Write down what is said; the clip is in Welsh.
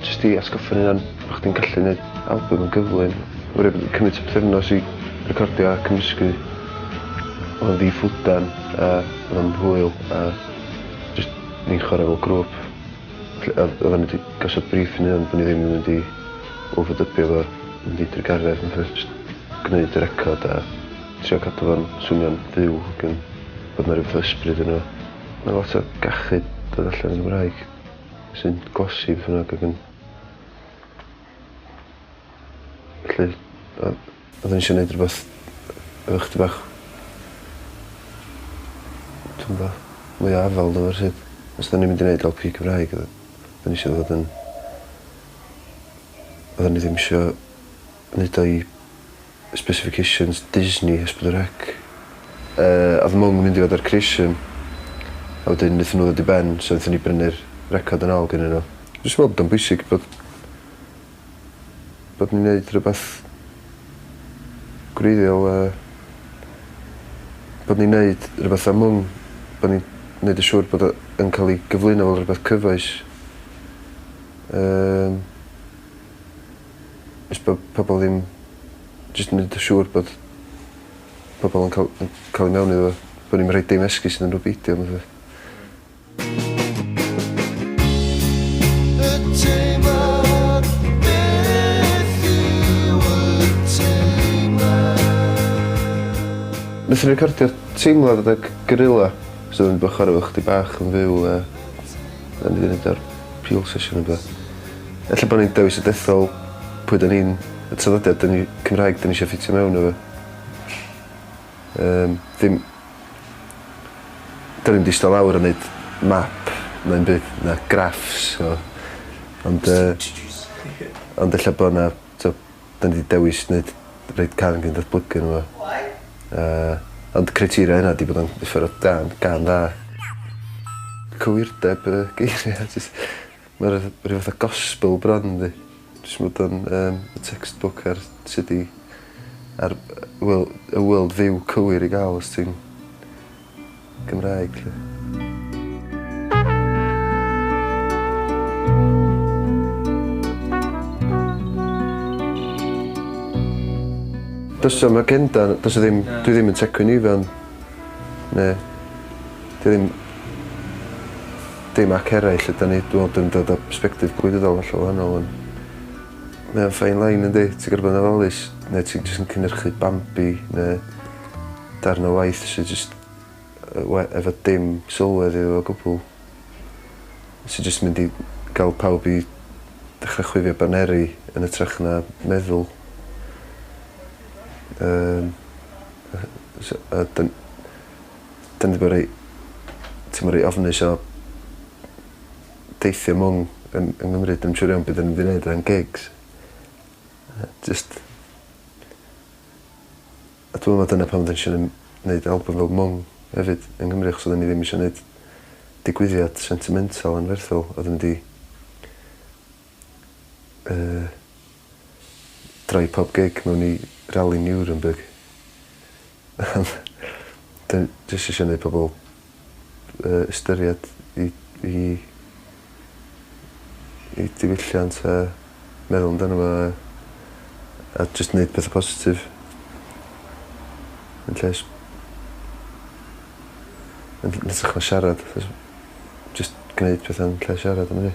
jyst i asgoffa ni bod chdi'n gallu gwneud album yn gyflym. Wedi cymryd pythefnos i recordio a cymysgu. Oedd o'n ddi-ffwdan a oedd o'n hwyl a jyst ni'n chwarae fel grŵp. Oedden ni wedi gosod brief i ni ond bod ni ddim yn mynd i overdubio fo, mynd i Tregarredd yn ffyrdd jyst gwneud y record a trio cadw fo'n swnio'n fyw ac yn bod yna rhyw ysbryd yno. Mae lot o gachu dod allan yn Gymraeg sy'n glosi beth bynnag ac yn... Felly, oedden ni eisiau gwneud rhywbeth efo chdi bach... Dwi'n bach mwy o afal na fo'r sydd. Os oedden ni'n mynd i wneud LP Cymraeg, oedden ni eisiau fod yn... Oedden ni ddim eisiau wneud o i specifications Disney S4C. Oedd Mwng yn mynd i fod ar Crisiwn. A wedyn wnaethon nhw ddod i ben, so wnaethon ni brynu'r record yn ôl gennyn nhw. Jyst meddwl bod o'n bwysig bod ni'n gwneud rhywbeth gwreiddiol a bod ni'n gwneud rhywbeth am Mwng, bod ni'n gwneud yn siŵr bod o'n cael ei gyflwyno fel rhywbeth cyfoes. Jyst bod pobl ddim... Jyst yn gwneud yn siŵr bod pobl yn cael ei mewn iddo fo, bod ni'n rhaid dim esgus yn rhyw beidio am y Wnaethon ni recordio teimlad adag Gorilla, so oedden ni bod chwarae efo chdi bach yn fyw a oedden ni wedi gwneud ar Peel Session yn beth. Ella bod ni'n dewis y dethol pwy da ni'n y traddodiad Cymraeg da ni eisiau ffitio mewn efo. Ddim... Da ni'n distal lawr a wneud map na'n byd, na graffs o... Ond ella bod na... Da ni wedi dewis wneud reid can gyda'n datblygu nhw fo. Ond criteria yna di bod o'n effero gan dda. Cywirdeb y geiriau, mae'n rhyw fath o gospel bron di. Jyst bod o'n textbook ar sut i... ar y world view cywir i gael os ti'n Gymraeg. Does am agenda, dwi ddim yn tecwyn i fewn. Ne, dwi ddim... Dim ac eraill ydyn ni, dwi'n meddwl yn dod o perspektif gwleidyddol allan wahanol. Mae o'n fine line yndi, ti'n gwybod yn ofalus, neu ti'n jyst yn cynhyrchu Bambi, neu darn o waith sy'n jyst efo dim sylwedd iddo o gwbl. Sy'n jyst mynd i gael pawb i dechrau chwifio baneri yn ytrach na meddwl. Da ni wedi bod rei ofnus o deithio Mwng yng Nghymru, dim siŵr iawn beth da ni wedi gwneud yn gigs. Just... A dwi'n meddwl dyna pam da ni eisiau gwneud album fel Mwng hefyd yng Nghymru, achos oedden ni ddim eisiau gwneud digwyddiad sentimental yn ferthol. Oedden ni wedi droi pob gig mewn i Rally Nuremberg. Dyn jyst eisiau gwneud pobl ystyried i diwylliant a meddwl amdano fo a jyst gwneud pethau positif. Yn lle... Yn ddechrau siarad. Jyst gwneud pethau'n lle siarad am hynny.